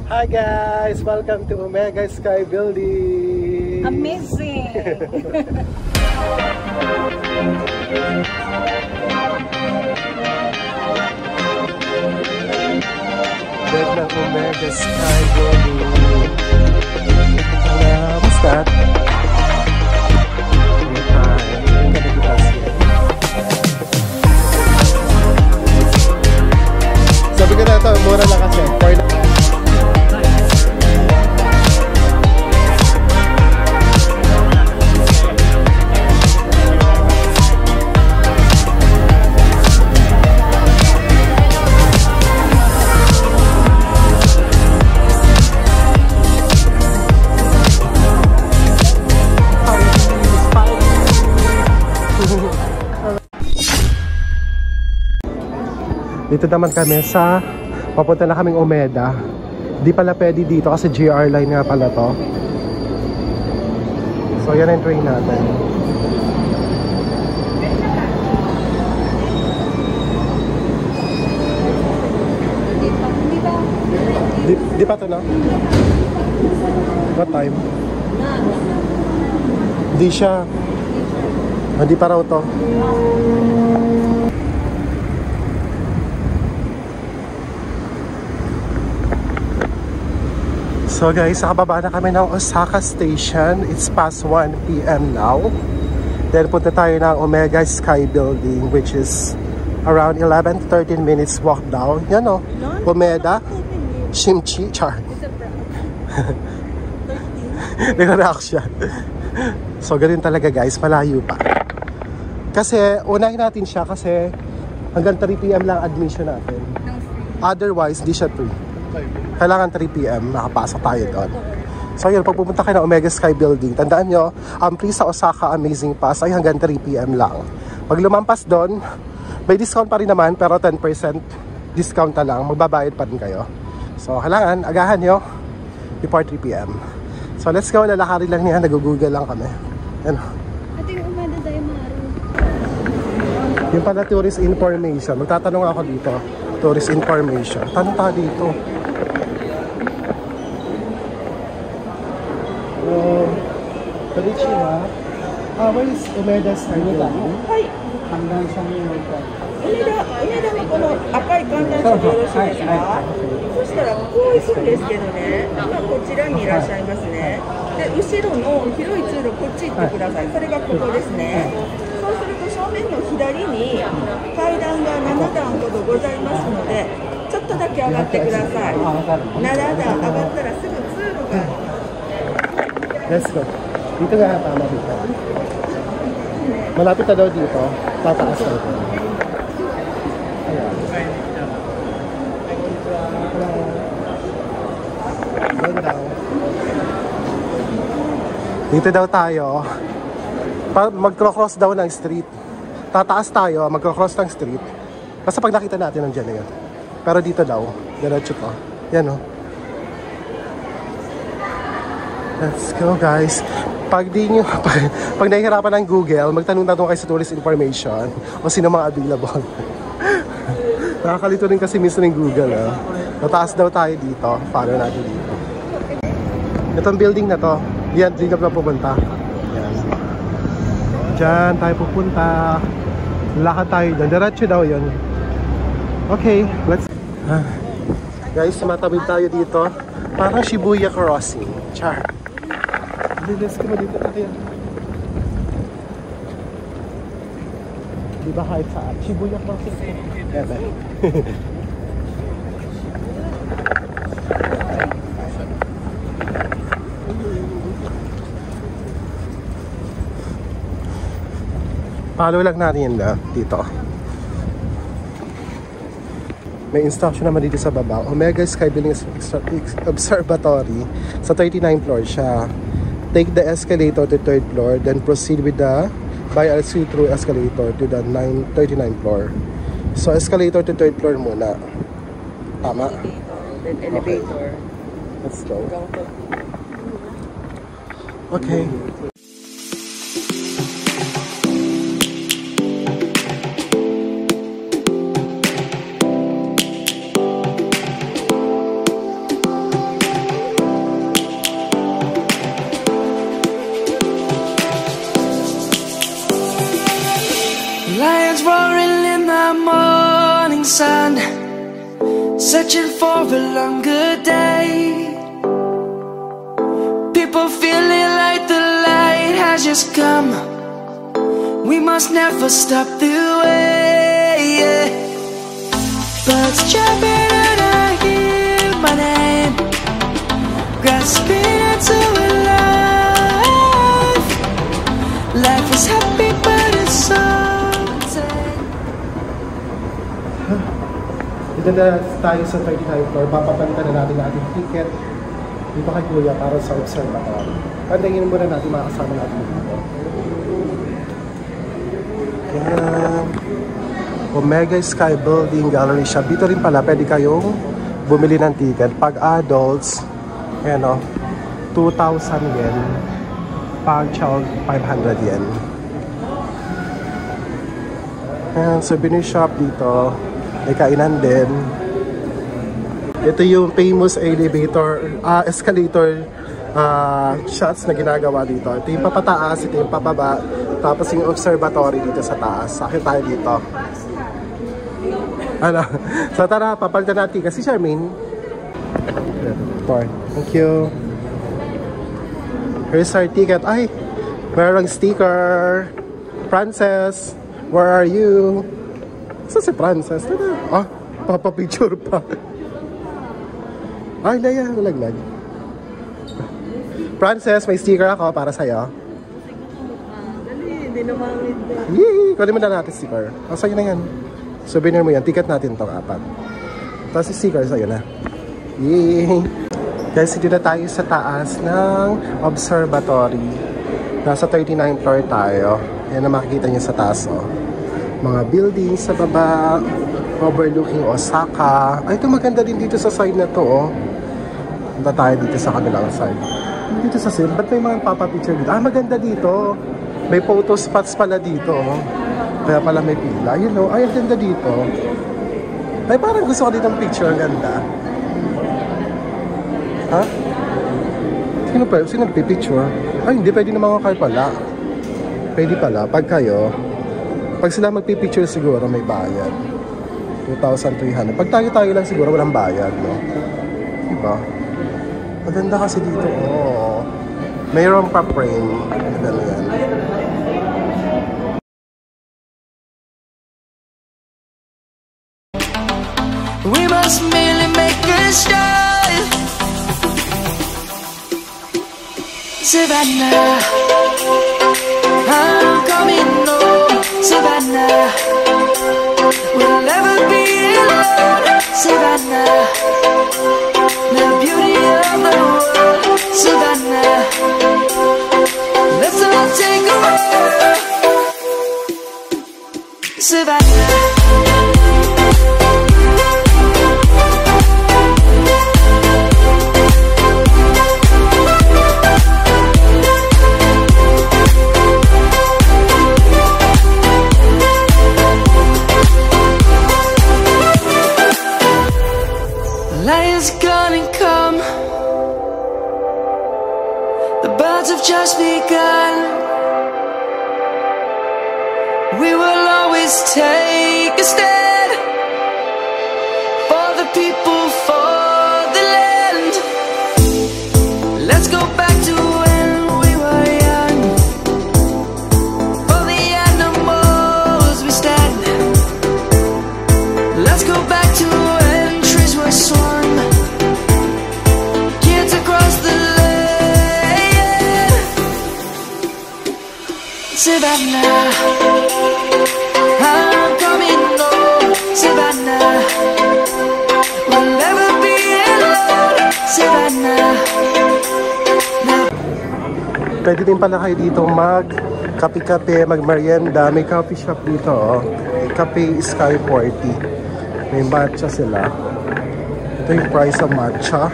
Hi guys! Welcome to Omega Sky Building! Amazing! Bed ng Omega Sky Building. Kamusta? Sabi ko na ito, mura lang kasi. Dito naman kami sa papunta na kaming Omeda. Di pala pwede dito kasi GR line nga pala to. So yan ang train natin. Di pa to, no? What time? Di siya. Hindi pa raw to. So guys, nakababa na kami ng Osaka Station. It's past 1 PM now. Then punta tayo ng Omega Sky Building, which is around 11 to 13 minutes walk down. Yan o, Omeda, Shimchi, char. Nag-reaction. So ganun talaga guys, malayo pa. Kasi unahin natin siya kasi hanggang 3 PM lang admission natin. Otherwise, di siya free. Kailangan 3 PM, nakapasok tayo doon. So yun, pag pupunta kayo ng Omega Sky Building, tandaan nyo, free sa Osaka Amazing Pass ay hanggang 3 PM lang. Pag lumampas doon, may discount pa rin naman, pero 10% discount na lang, magbabayad pa rin kayo. So kailangan, agahan nyo before 3 PM. So let's go, lalakarin lang niya, nag-google lang kami. Yan. Ito yung Umeda Daimaru. Yung pala tourist information, magtatanong ako dito. Tourist information, tanong tayo dito. Konnichiwa. Where is Omeda Sky Building? はい。観覧車に乗りたい。梅田のこの赤い観覧車でよろしいですか？そしたらこう行くんですけどね、今こちらにいらっしゃいますね。で、後ろの広い通路こっち行ってください。それがここですね。そうすると正面の左に階段が7段ほどございますので、ちょっとだけ上がってください。7段上がったらすぐ通路が。Let's go. Dito nga tama dito. Malapit na daw dito. Tataas na ito. Ayan. Doon daw. Dito daw tayo. Mag-cross daw ng street. Tataas tayo, mag-cross ng street. Basta pag nakita natin nandiyan na yun. Pero dito daw. Diretso to. Yan o. Let's go guys. Pag nahihirapan ng Google, magtanong-tanong kayo sa tourist information o sino mga available. Nakakalito rin kasi minsan ng Google. Nataas daw tayo dito. Paano natin dito? Itong building na to, yan, dito na pupunta. Yan. Diyan tayo pupunta. Lakad tayo doon. Diretso daw yun. Okay, let's... Guys, sumatawid tayo dito. Parang Shibuya Crossing. Char. Let's go dito tayo. Di ba kahit saan? Shibuya Crossing. Ebe. Follow lang natin yan na dito. May instruction naman dito sa baba. Omega Sky Building Observatory. Sa 39th floor siya. Take the escalator to 3rd floor, then proceed with the by a see-through escalator to the 39th floor. So escalator to 3rd floor muna. Tama? Then elevator. Okay. Let's go. Okay. sun, searching for a longer day. People feeling like the light has just come. We must never stop the way. Birds jumping and I hear my name, grasping into a life. Life is happy but it's so tame. Dito na tayo sa 39th floor. Papapalitan na natin ang ating ticket dito kay Kuya para sa observatory. Pandangin muna natin mga kasama natin dito. Yan. Omega Sky Building Gallery Shop. Dito rin pala pwede kayong bumili ng ticket. Pag adults, yan o, 2,000 yen. Pag child, 500 yen. Yan, souvenir shop dito. May kainan din. Ito yung famous escalator shots na ginagawa dito. Ito yung papataas, ito yung papaba. Tapos yung observatory dito sa taas. Sakit tayo dito. Ano? So tara, papalitan natin kasi Charmaine. Thank you. Here's our ticket. Ay, merong sticker. Frances, where are you? So si Frances, ah, papapicture pa. Ay, Laya, malaglag. Frances, may sticker ako para sa'yo. Dali, hindi naman ito. Yee! Kunin mo na natin sticker. O, sa'yo na yan. Souvenir mo yan. Ticket natin itong 4. Tapos yung sticker sa'yo na. Yee! Guys, dito na tayo sa taas ng observatory. Nasa 39th floor tayo. Yan na makikita nyo sa taas, oh. Mga buildings sa baba. Overlooking Osaka. Ay, ito maganda din dito sa side na to, oh. Punta tayo dito sa kabilang side. Dito sa side, ba't may mga papapicture dito? Ah, maganda dito. May photo spots pala dito, oh. Kaya pala may pila. You know, ay, ang ganda dito. Ay, parang gusto ko dito ng picture. Ang ganda. Ha? Sino nagpipicture? Ay, hindi. Pwede naman kayo pala. Pwede pala. Pag kayo, pag sila magpipicture siguro, may bayad. 2,300. Pag tayo lang siguro, walang bayad, no? Diba? Maganda kasi dito, oh. Mayroon pa frame. Maganda yan. We must merely make a start. Savannah, I'm coming home. Savannah, we'll never be alone. Savannah, the beauty of the world. Savannah, let's all take a walk. Savannah. Lion's gonna come. The birds have just begun. We will always take a stand for the people, for the land. Let's go back to when we were young. For the animals we stand. Let's go back to when trees were swung. Kids across the land. Savannah, I'm coming home. Savannah, we'll never be alone. Savannah. Pwede din pala kayo dito mag-kape-kape, mag-merienda. May coffee shop dito, oh. Cafe Sky 40. May matcha sila. Ito yung price ng matcha.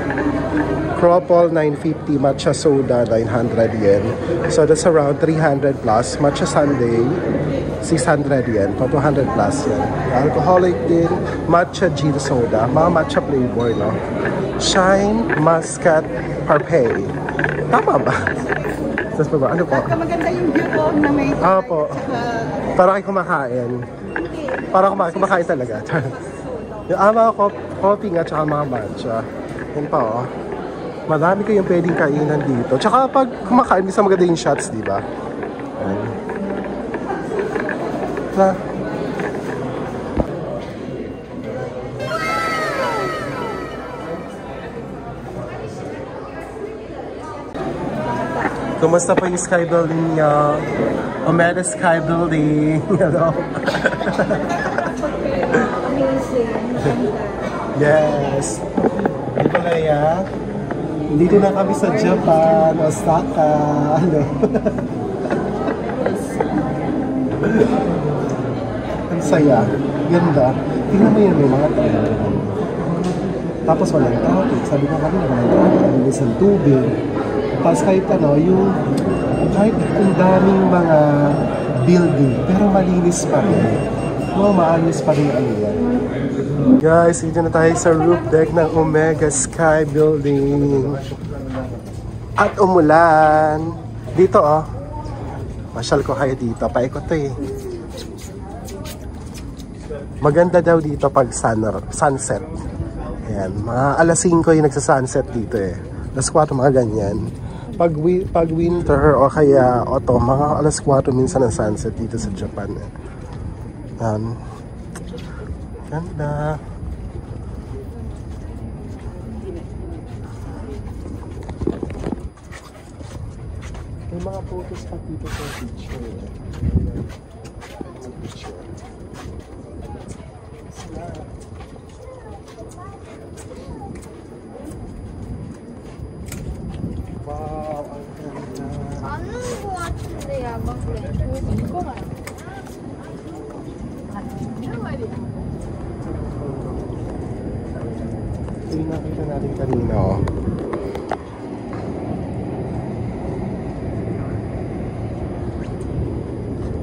Cropol 950, matcha soda 900 yen. So that's around 300 plus. Matcha sundae 600 yen. So 200 plus yan. Alcoholic din. Matcha gin soda. Mga matcha flavor, no? Shine Muscat Parfait. Tama ba? Tapos pa ba? Ano po? Maganda yung view po na may... Po. Para kayo kumakain. Para kumakain talaga. Mga coffee nga, tsaka mga matcha. Yan pa, oh. Marami kayong pwedeng kainan dito. Tsaka pag kumakain, bisa maganda yung shots, di ba? Ayan. Na. Kumusta pa yung sky building niya? Omega Sky Building. Hello. Amazing. Yes. Di ba Leia? Dito na kami sa Japan, Osaka. Ano? Ang saya. Ganda. Tingnan mo yun, may mga tao. Tapos walang traffic. Sabi ko kami, walang traffic. Ang bilis ng tubig. Tapos kahit ano, kahit ang daming mga building, pero malinis pa rin. Maayos pa rin ano yan. Guys, dito na tayo sa roof deck ng Omega Sky Building. At umulan. Dito oh. Masyal ko kayo dito. Paikot to eh. Maganda daw dito pag sunset. Ayan. Mga alas 5 yung nagsa-sunset dito eh. Alas 4 mga ganyan. Pag winter o kaya autumn, mga alas 4 minsan ang sunset dito sa Japan. Ganda. May mga photos pa dito sa picture. Wow, ang ganda. Anong buwan sila yabang ulit? Ko ba? Ito yung nakita natin kanina oh.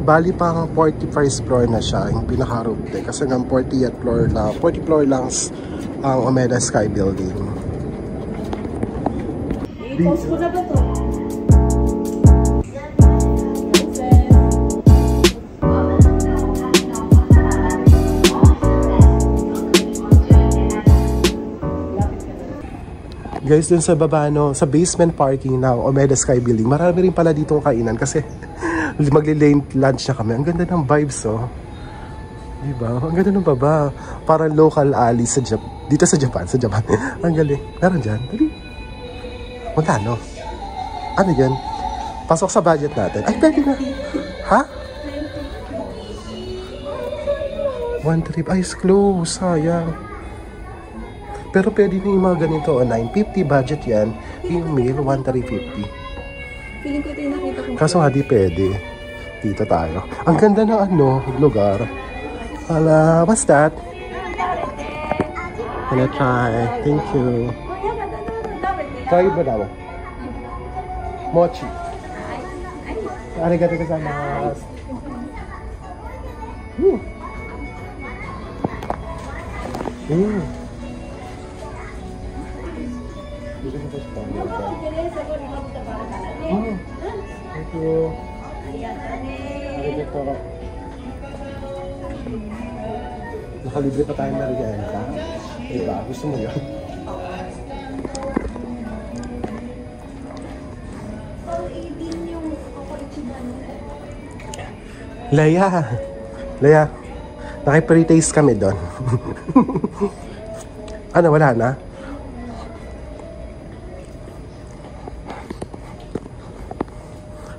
Bali pang 41st floor na siya, yung pinaka-roof deck. Kasi ng 40th floor lang, 40 floor lang ang Omega Sky Building. I-post ko na ba to? Guys, dun sa baba, no, sa basement parking ng Omega Sky Building, marami rin pala ditong kainan kasi magli-lane lunch na kami. Ang ganda ng vibes, oh. Diba? Ang ganda ng baba. Parang local alley sa dito sa Japan. Ang galing. Meron dyan. Dali. Wala, no? Ano yan? Pasok sa budget natin. Ay, pwede na. Ha? One trip. Ay, is close. Sayang. Pero pwede na yung mga ganito. 950 budget yan. Yung meal, 1,350. Feeling ko ito yung nakita ko. Kaso nga di pwede. Dito tayo. Ang ganda ng ano, lugar. Hala, what's that? Can I try? Thank you. Try ba daw? Mochi. Arigatou gozaimasu. Thank you. Arigatou. Nakalibre pa tayo merienda. Diba? Gusto mo yun? Leia, nakipre-taste kami doon. Ano, wala na?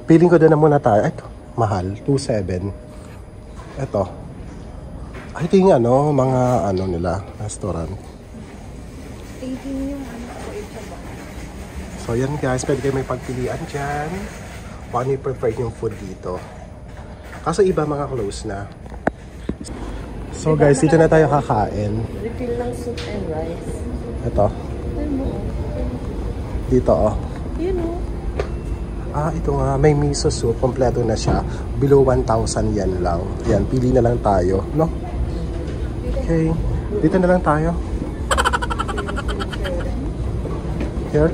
Piling ko doon na muna tayo. Ito, mahal. 2,700. Ito. Ay, ito yung ano, mga ano nila, restaurant. 18 yung ano ko ito ba? So yan guys, pwede kayo may pagpilian dyan. Kung ano yung preferred yung food dito. Kaso iba mga close na. So guys, dito na tayo kakain. Refill lang soup and rice. Ito. Dito oh. You know. Ah, ito nga, may miso soup, kompleto na siya. Below 1,000 yan lang. Yan, pili na lang tayo, no? Okay, dito na lang tayo. Here?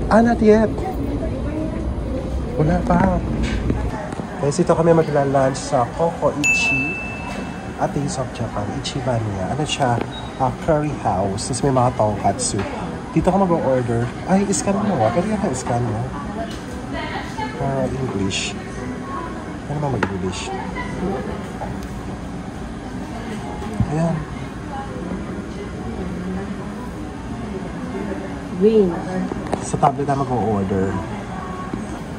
Ah, not yet. Wala pa. Guys, ito kami magla-lunch sa Kokoichi. A Taste of Japan, Ichibaniya. Ano siya? Curry house. Tapos may mga tonkatsu. Dito ka mag-order. Ay, iscan mo nga. Pwede ka iscan mo. English. Ano ba mag-English? Ayan. Green. Sa tablet na mag-order.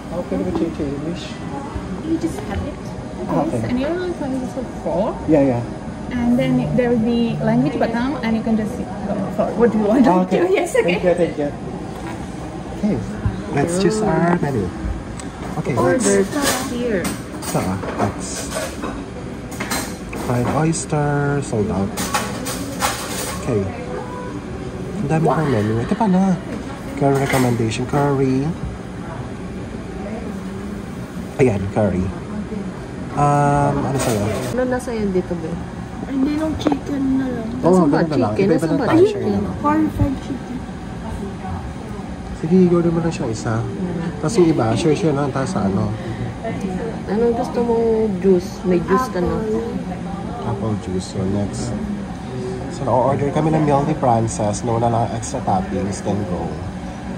How can we change to English? You just have it. Okay. And you're on 4. Yeah. And then there will be language button, and you can just sorry, what do you want to do? Yes, okay. Thank you. Okay, let's choose our menu. Okay, Order here. That's fried oyster, sold out. Okay. Ang dami kong menu. Ito pala. Curry recommendation. Curry. Ayan, curry. Ano sa'yo? Ano na sa'yo dito, be? Hindi nung chicken na lang. Oo, ba? ganun na lang. Chicken? Iba-iba Nasaan ng ba? tasha. Corn fried chicken. Sige, order mo lang siya isa. Tapos yung iba, share lang tayo sa ano. Anong gusto mong juice? May juice ka na. Apple juice. So, next. So, na-order kami ng Milky Frances. No na lang extra toppings, then go.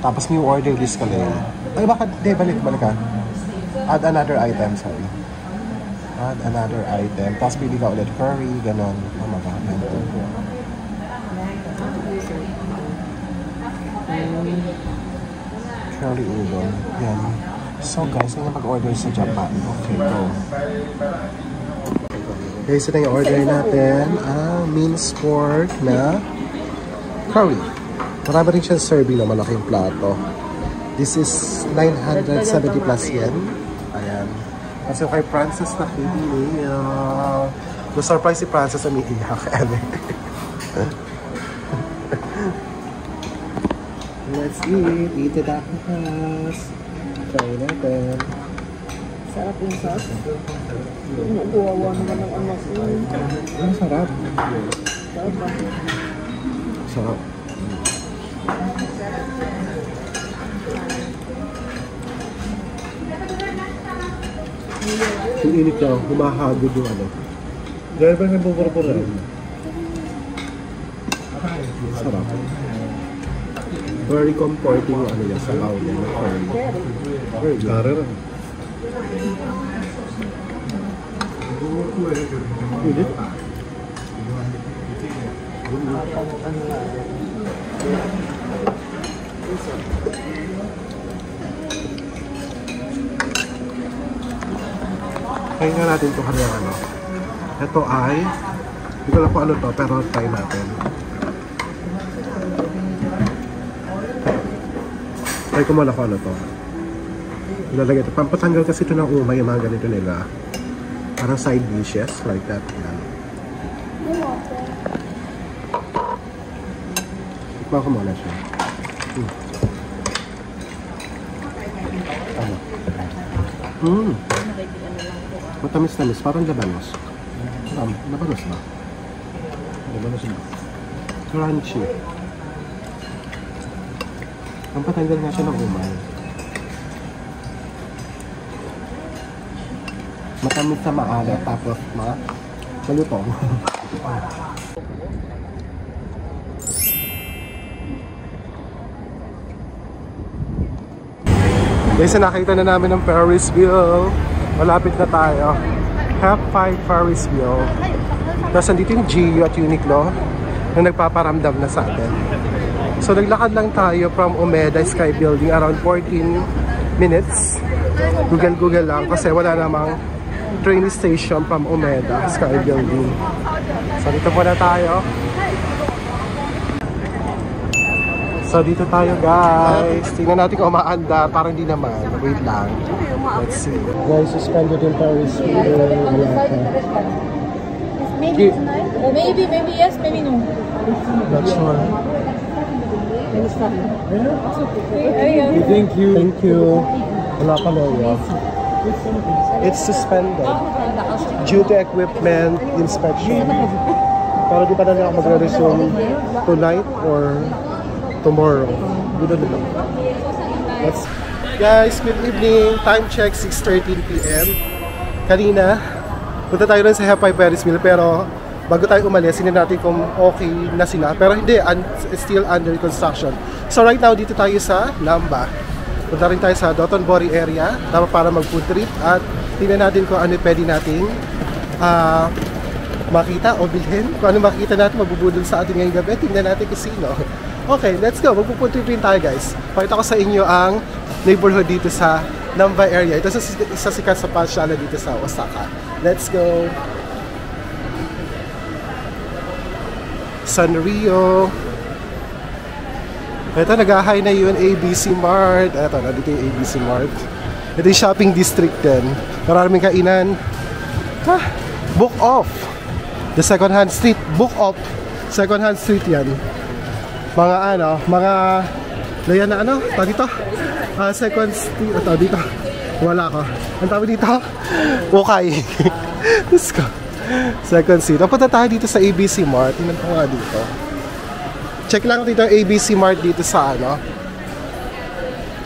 Tapos may order list ka lang. Ay, bakit? Hindi, balik ka. Add another item, sorry. Add another item. Tapos bili ka ulit curry, ganon. Oh my God. Curry udon. Yan. So guys, yung mag-order sa Japan. Okay, go. Guys, ito yung order natin. Minced pork na curry. Marami rin siyang serving na malaking plato. This is 970 plus yen. Ayan. Kasi kay Francis na hindi. Na-surprise si Francis na may iyak. Let's eat. Eat it up us. Try natin. Sarap yung sauce. Nakuwawa naman ng anak ko. Sarap. Sarap ba? Sarap. Yung init niya, humahagod yung ano. Dahil ba nabubura-bura? Sarap. Very comforting yung ano niya sa baw niya. Very good. Init. Kaya nga natin ito kanyang ano. Ito ay, hindi ko lang kung ano to, pero try natin. Try ko muna kung ano to. Ilalagay ito. Pampatanggal kasi ito ng umay, yung mga ganito nila. Parang side dishes, like that. Yan. Tikman ko muna siya. Ano? Matamis-tamis, parang labanos. Labanos ba? Labanos ba? Crunchy. Ang patanggal nga siya ng umay. Matamis sa maalat, tapos malutong. Guys, nakita na namin ng Ferris wheel. Malapit na tayo. Half 5 Ferris wheel. Tapos nandito yung GU at Uniqlo na nagpaparamdam na sa atin. So naglakad lang tayo from Umeda Sky Building around 14 minutes. Google lang kasi wala namang train station from Umeda Sky Building. So dito muna tayo. So dito tayo guys. Tingnan natin kung umaandar. Parang hindi naman. Wait lang. Let's see. Guys, suspended in Paris. Maybe tonight? Maybe yes, maybe no. Not sure. Thank you. Thank you. Wala pa loya. It's suspended due to equipment inspection. Pero di pa na ako magre-resume tonight or tomorrow. Good na lang. Guys, good evening. Time check 6:13 PM. Kanina, Punta tayo rin sa Hepay Ferris wheel, pero bago tayo umalis, hindi natin kung okay na sila. Pero hindi, still under construction. So right now, dito tayo sa Namba. Punta rin tayo sa Dotonbori area para mag-food trip at tingnan natin kung ano pwede nating makita o bilhin. Kung ano makikita natin, magbubudol sa atin ngayong gabi. Tingnan natin kung sino. Okay, let's go. Magpupunta trip tayo, guys. Pakita ko sa inyo ang neighborhood dito sa Namba area. Ito isa sikat sa pasyalan dito sa Osaka. Let's go. Sanrio. Ito, nag-ahay na yun, ABC Mart. Ito, nandito yung ABC Mart. Ito yung shopping district din. Maraming kainan. Book off. The second-hand street. Book off. Second-hand street yan. Mga layan na dito? Second street. Ito, dito. Wala ko. Ang tawag dito? Okay. Let's go. Second street. Punta tayo dito sa ABC Mart. Tingnan ko nga dito. Check lang ko dito ABC Mart dito sa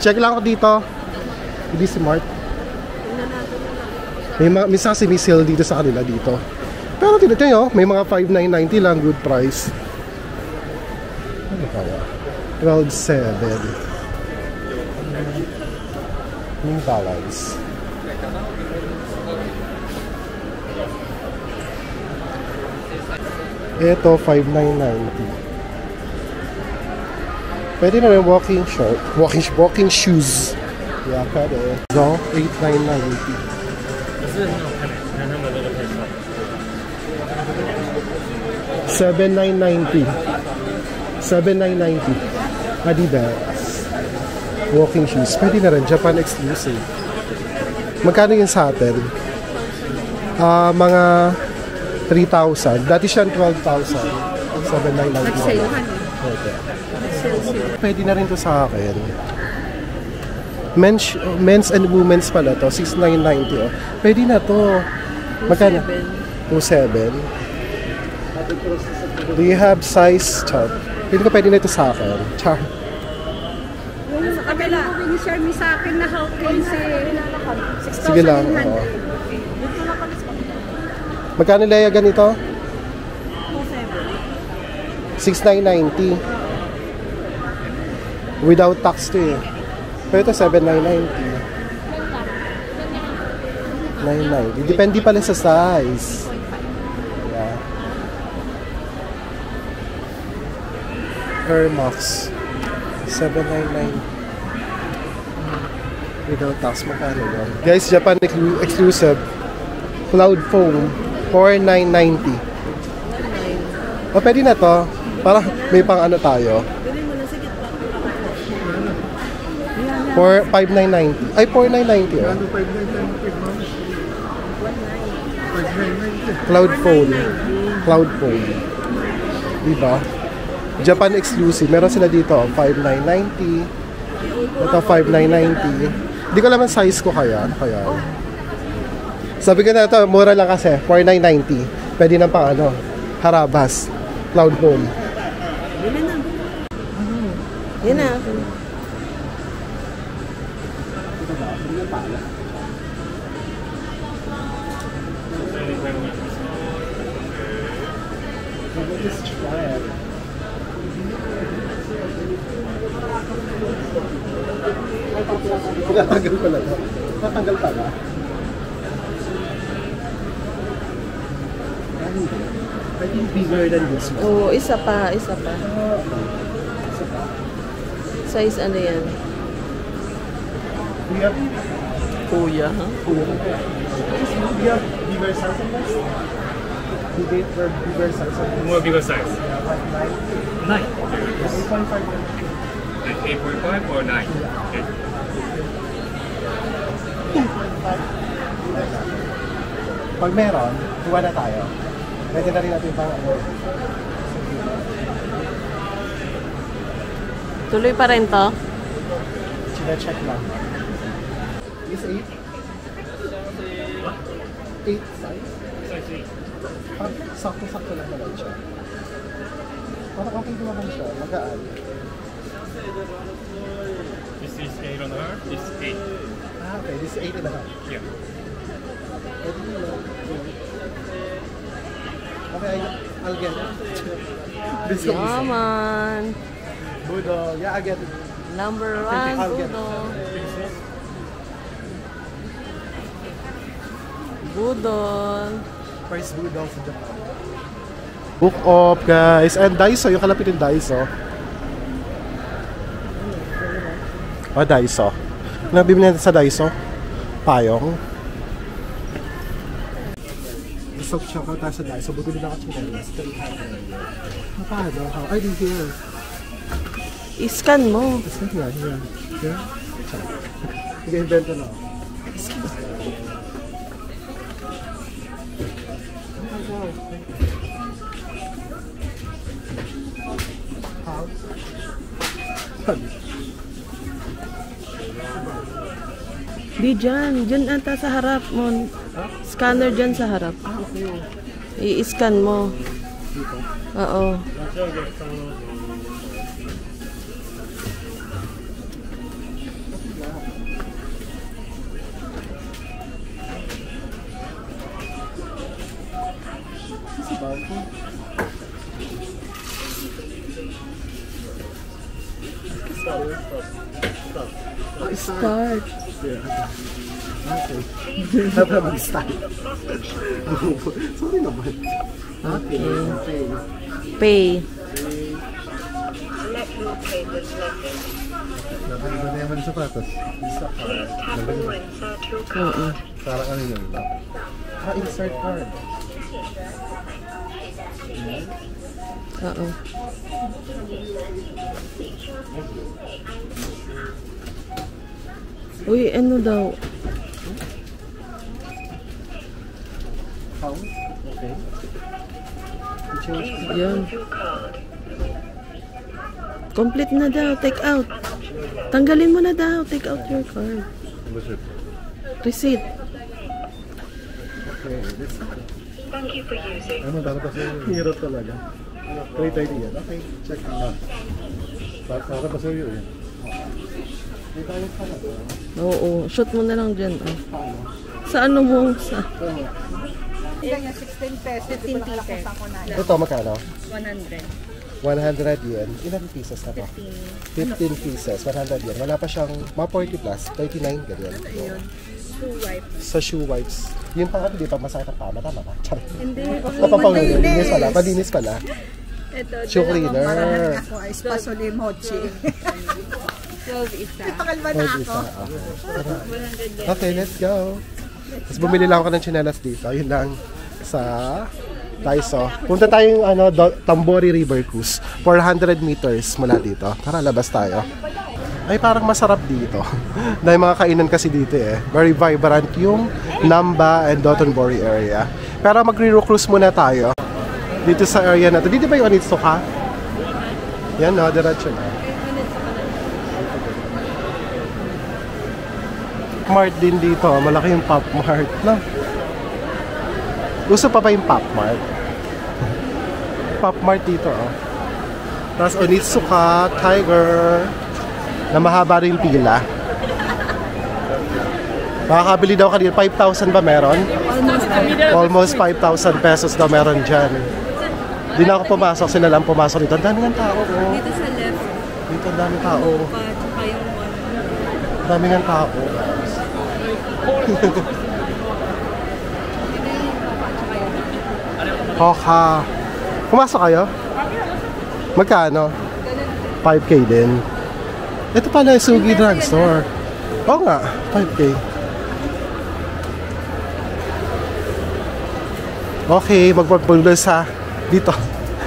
Check lang ko dito. ABC Mart. May sesame sale dito sa kanila dito. Pero dito nyo, may mga 5,990 lang, good price. Ano kaya? 12,700. Yung balance. Ito, 5,990. Pwede na rin walking short. Walking shoes. Yeah, pwede. So, 8,990. 7,990. 7,990. Adidas. Walking shoes. Pwede na rin. Japan exclusive. Magkano yun sa atin? Mga 3,000. Dati siyang 12,000. 7,990. Okay. Pwede na rin to sa akin. Men's and women's pala to. 6,990. Oh. Pwede na to. Magkano? 2,700. Do you have size chart? Pwede ko pwede na ito sa akin. Chart. Sa kabila, ni-share mo sa akin na Hawkins Sige lang. Oh. Magkano laya ganito? 6,990. Without tax to eh. Pero ito 7,990. 990. Depende pala sa size. Yeah. Air Max 799 without tax. Magkano yun? Guys, Japan exclusive cloud foam 4,990. O pwede na to para may pang tayo. 5,990. Ay, 4,990 oh. Cloud phone. Cloud phone. Diba? Japan exclusive. Meron sila dito, 5,990. Ito, 5,990. Hindi ko alam ang size ko kaya. Ano kaya? Sabi ko na ito, mura lang kasi. 4,990. Pwede na pang harabas. Cloud phone. Yan na. Just try it. Tatanggal ko na to. Tatanggal pa na. I think bigger than this one. Oo, isa pa. Size ano yan? Kuya, ha? We have bigger size on this? Debate for bigger size on this? More bigger size. 9. 8.5. 8.5 or 9? Okay. Pag meron, kuha na tayo. Pwede na rin natin pang Tuloy pa rin to? Chine-check lang. Is 8? 8 size? Size 8. Sakto-sakto lang naman siya. Parang okay naman siya. Magaan. This is 8 on her. This is 8. Okay. This is 8 and a half. Yeah. Pwede nyo lang. Okay, I'll get it. This one. Yaman. Budol. Yeah, I'll get it. Number I'll get it. Budol. First budol sa Japan. Book up, guys. And Daiso, yung kalapit ng Daiso. O, Daiso. Nabibili natin sa Daiso. Payong. Soft chocolate tayo sa Daiso. Buti nila ka chinelas. Paano? How are you here? I-scan mo. Saan nga? Here? Here? Nag-invento na ako. Di dyan. Dyan ata sa harap mo. Scanner dyan sa harap. I-scan mo. Oo. Start. Okay. Dapat mag-start. Sorry naman. Okay. Pay. Nabali ba na naman sapatos? Isa pa. Nabali ba? Parang ano yun? Insert card. Oo. Uy, ano daw? How? Okay. Yan. Complete na daw. Take out. Tanggalin mo na daw. Take out your card. Receipt. Okay, let's go. Ano, dapat kasi hirap talaga. 3:30 yan. Okay, check out. Dapat kasi yun eh. May tayo pala ba? Oo. Shoot mo na lang dyan. Oh. Sa ano mo? Sa... Ganyan, 16 pesos. 15 pesos. Ito, magkano? 100. 100 yen. Ilan pieces na to? 15 pieces. 100 yen. Wala pa siyang mga 40 plus. 39, ganyan. Ayun. Shoe wipes. Sa shoe wipes. Yung pang hindi pa masakit ang pama. Tama ba? Char. Hindi. Napapalinis pala. Palinis pala. Ito. Shoe cleaner. Marami ako. Espasoli mochi. 12 isa. Pakalma na ako. Okay, let's go. Tapos bumili lang ako ng tsinelas dito. Yun lang sa Daiso. Punta tayong Tambori River Cruise. 400 meters mula dito. Tara, labas tayo. Ay, parang masarap dito. Dahil mga kainan kasi dito eh. Very vibrant yung Namba and Dotonbori area. Pero mag-River Cruise muna tayo. Dito sa area na to. Dito ba yung Onitsuka? Yan no, diretso na. Mart din dito. Malaki yung Pop Mart. No? Gusto pa ba yung Pop Mart? Pop Mart dito. Oh. Tapos Onitsuka, Tiger. Na mahaba rin pila. Makakabili daw kanina. 5,000 ba meron? Almost 5,000 pesos daw meron dyan. Di na ako pumasok. Sila lang pumasok dito. Ang dami ng tao. Oh. Dito sa left. Dito ang dami tao. Tsaka yung one. Ang dami ng tao. Hoka. Pumasok kayo? Magkano? 5K din. Ito pala yung Sugi Drugstore. Oo nga, 5K. Okay, magpapulol sa dito.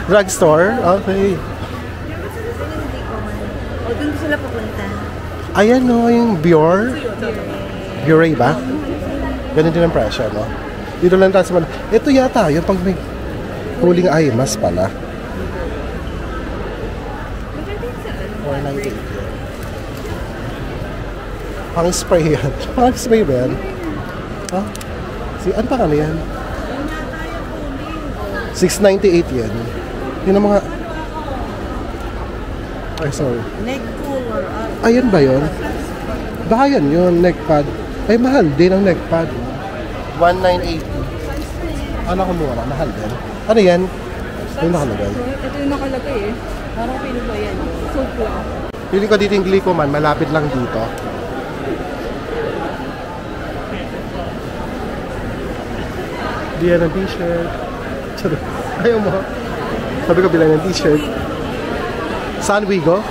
Drugstore? Okay. O, doon sila pupunta. Ayan no, yung Biore. Biore ba? Ganun din ang presyo, no? Dito lang tayo sa mga... Ito yata, yung pag may huling IMAS pala. 498 yan. Pang spray yan. Pang spray ba yan? Ha? Ano pa kami yan? 698 yan. Yun ang mga... Ay, sorry. Neck cooler. Ayun ba yun? Baka yan yun, neck pad. Ay, mahal din ang neck pad. 1980. Ano ko mura? Mahal din. Ano yan? Ano yung nakalagay? Ito yung nakalagay eh. Parang pino ba yan? Soup lang. Feeling ko dito yung Glicoman, malapit lang dito. Di yan ang t-shirt. Ayaw mo. Sabi ko bilang ng t-shirt. Saan we go?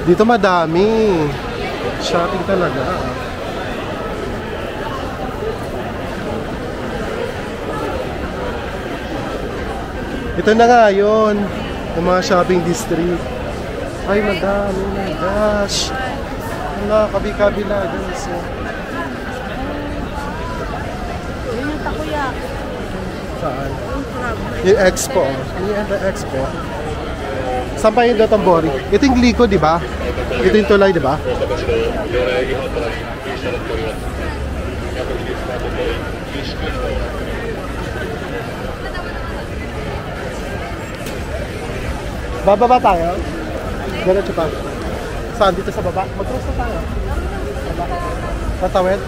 Dito madami. Shopping talaga. Ito na nga yun. Yung mga shopping district. Ay, madami. Oh my gosh. Wala, kabi-kabila. Guys. Yun yung takoyaki. Saan? Yung Expo. Yung Expo. Saan pa yung Dotonbori? Ito yung Glico, di ba? Ito yung tulay, di ba? Bababa tayo? Diretso pa. Saan? Dito sa baba? Mag-cross na tayo. Patawid?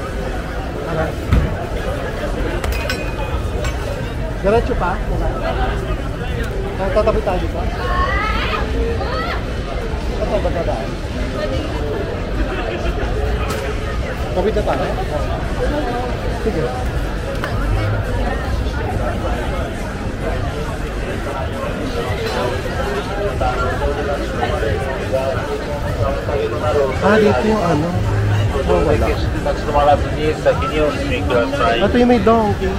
Ano? Diretso pa? Tatabi tayo dito? Ito ba dadaan? Tawid na tayo? Sige. Dito yung ano? Oh, wala. Ito yung may donkey.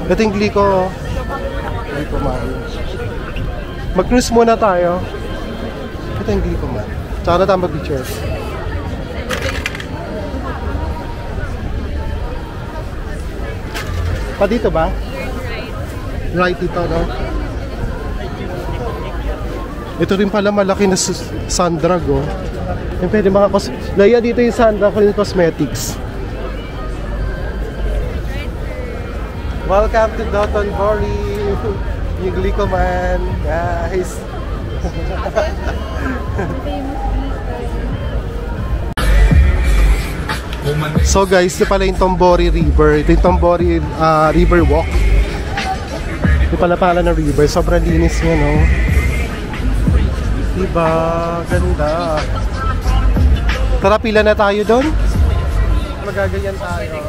Ito yung Glico. Glicoman. Mag-cruise muna tayo. Ito yung Glicoman. Tsaka na tayo mag-picture. Pa dito ba? Right dito, no? Ito rin pala malaki na Sandra, oh. Yung pwede mga Laya dito yung Sandra Cosmetics. Welcome to Dotonbori. Yung Glicoman, guys. So guys, ito pala yung Tombori River. Ito yung Tombori River Walk. Ito pala ng river. Sobrang linis niya, no? Diba? Ganda. Tara, pila na tayo doon. Magaganyan tayo.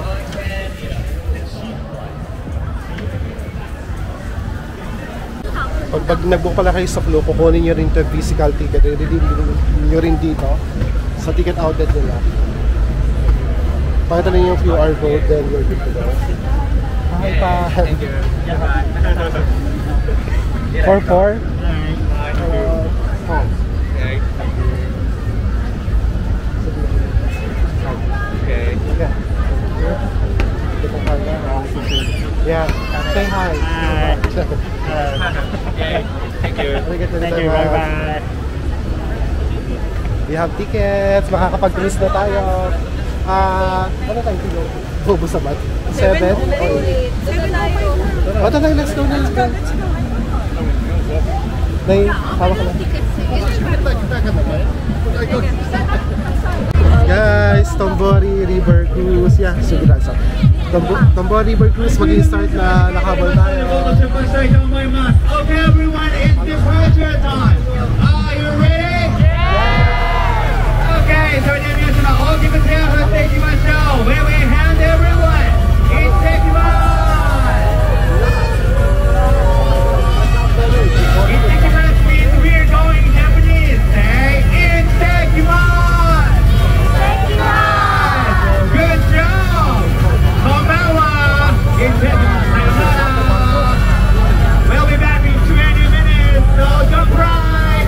Pag nag-book pala kayo sa Flo, kukunin nyo rin ito physical ticket. I-redeem nyo rin dito sa ticket outlet nila. Pakita na yung QR code, then you're good to go. Hi, pa. Thank you. 4-4? Okay. Yeah. Say hi. Okay. Thank you. Thank you. Bye-bye. We have tickets. Makakapag-cruise na tayo. Ano tayo kilo? Bobo sabat? 7? 7 tayo. Ito na, let's go na. Nay, hawa ka lang. Guys, Tombori River Cruise. Yeah, sige lang sa. Tombori River Cruise, mag-i-start na nakabal tayo. Okay, everyone, it's departure time. Are you ready? Yeah! Okay, so then you should all give a tail for taking my show. Wave a hand, everyone. It's taking my. In Tekiman means we are going Japanese. Say, in Tekiman. Good job. Konbanwa. In Tekiman. Sayonara. We'll be back in 20 minutes, so don't cry.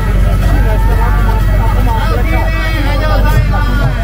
I'll see you there. Hello, bye-bye.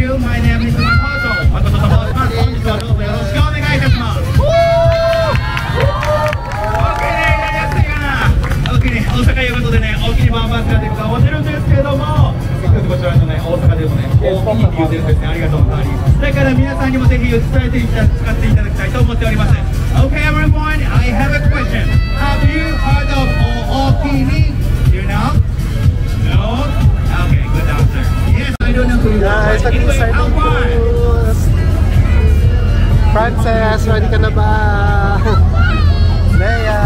you. My name is Makoto. Makoto と申します。本日はどうぞよろしくお願いいたします。OK ね、やりやすいかな。OK ね、大阪いうことでね、大きにバンバン使っていくかもしれるんですけども、こちらのね、大阪でもね、大きいって言うてるんですね。ありがとうございます。だから皆さんにもぜひ伝えて使っていただきたいと思っております。Okay, everyone, I have a question. Have you heard of OOTV? Do you know? No? Okay, good answer. Yes, I don't know who you are. Anyway, how far? Frances, ready ka na ba? Leia!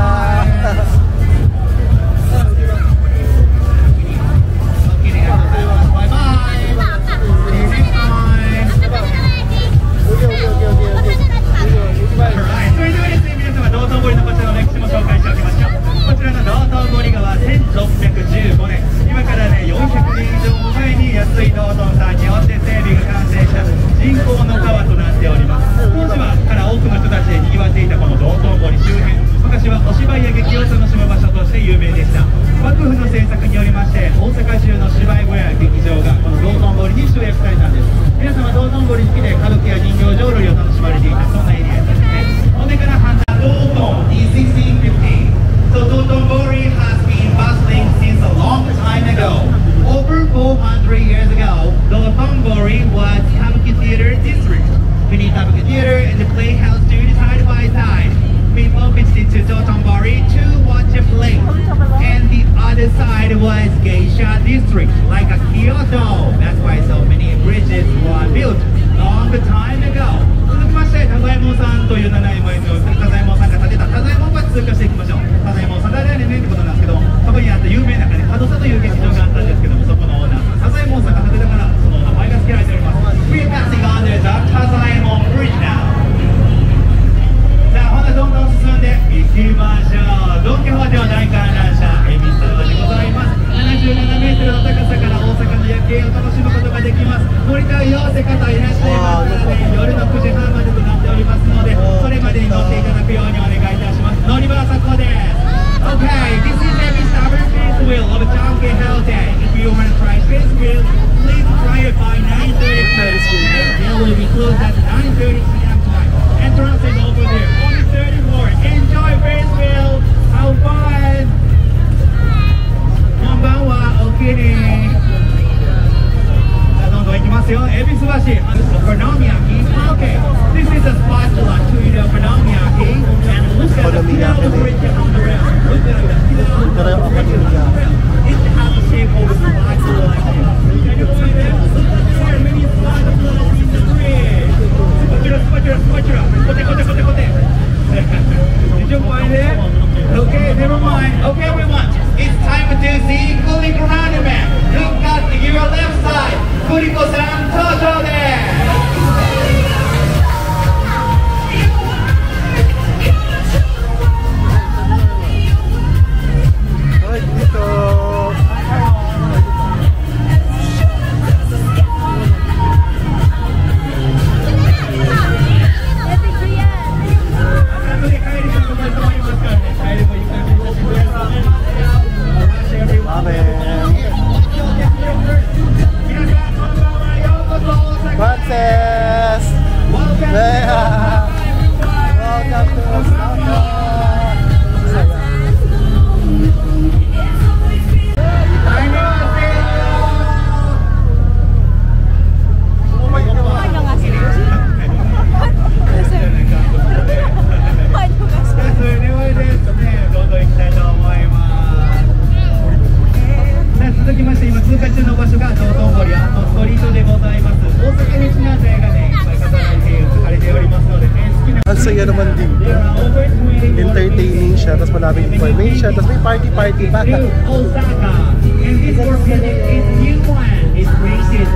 Entertaining siya, tapos maraming information, tapos may party-party pa. Osaka, and this workshop is new plan. It's created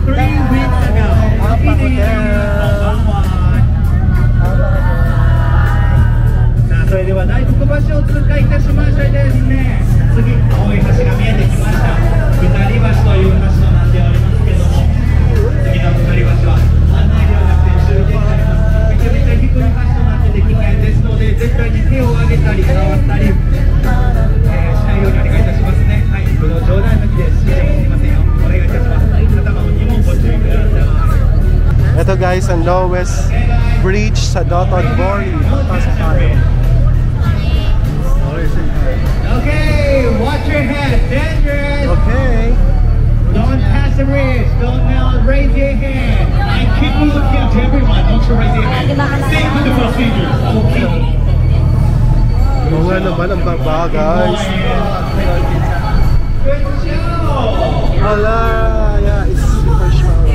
3 weeks ago. Sa それでは大黒橋を通過いたしましてですね、次、青い橋が見えてきました。二人橋という橋となっておりますけども、次の二人橋は案内ではなくて終点になります。めちゃめちゃ低い橋となってて危険ですので、絶対に手を上げたり触ったり、しないようにお願いいたしますね。はい、この冗談抜きです。すいませんよ。お願いいたします。頭を2問 guys ang lowest bridge sa Dotonbori. Pasok tayo. Okay, watch your head. Dangerous. Okay. Don't pass the bridge. Don't raise your hand. I keep looking to everyone. Don't you raise your hand. Stay with the procedures. Okay. Oo nga naman ang baba, guys. Good show. Wala. Yeah, it's super shallow.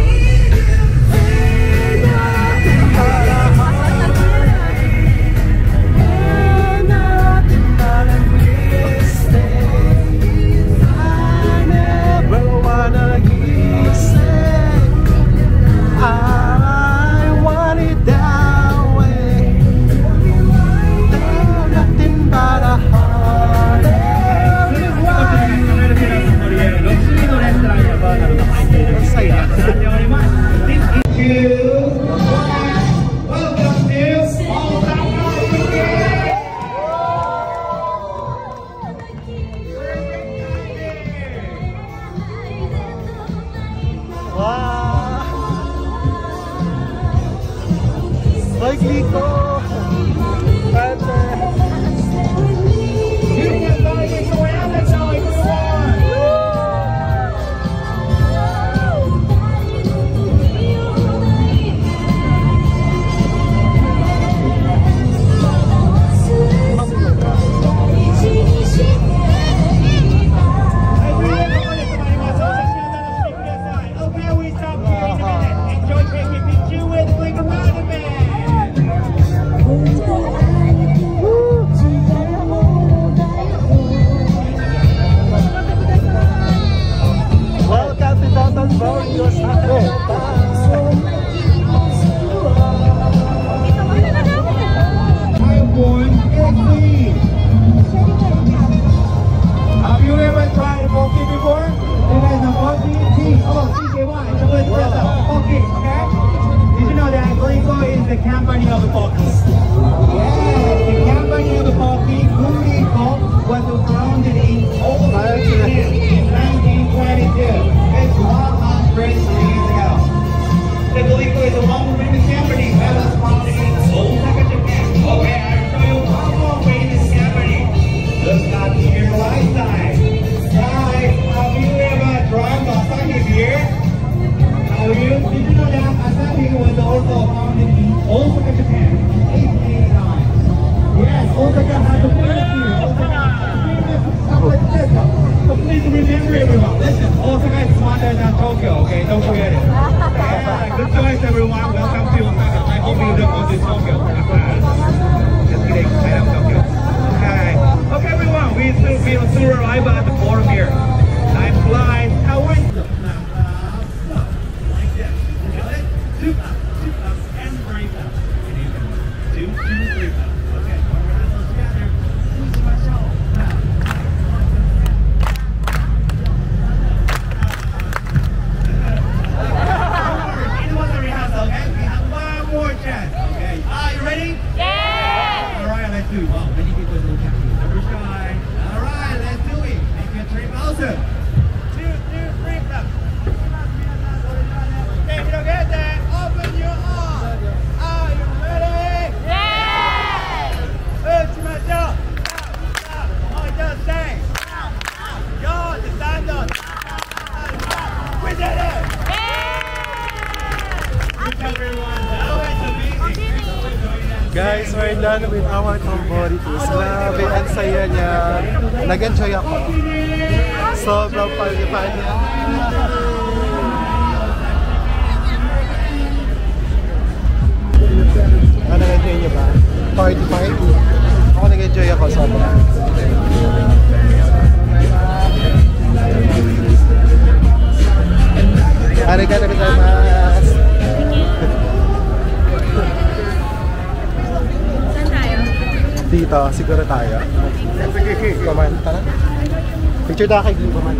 Guys, we're done with our Tombori tours. Grabe, ang saya niya. Nag-enjoy ako. Sobrang palipan niya. Nag-enjoy niyo ba? Party. Ako nag-enjoy ako sobrang. Arigato gozaimasu. Dito, siguro tayo. Kumain, tara. Picture tayo kay Glee Kumain.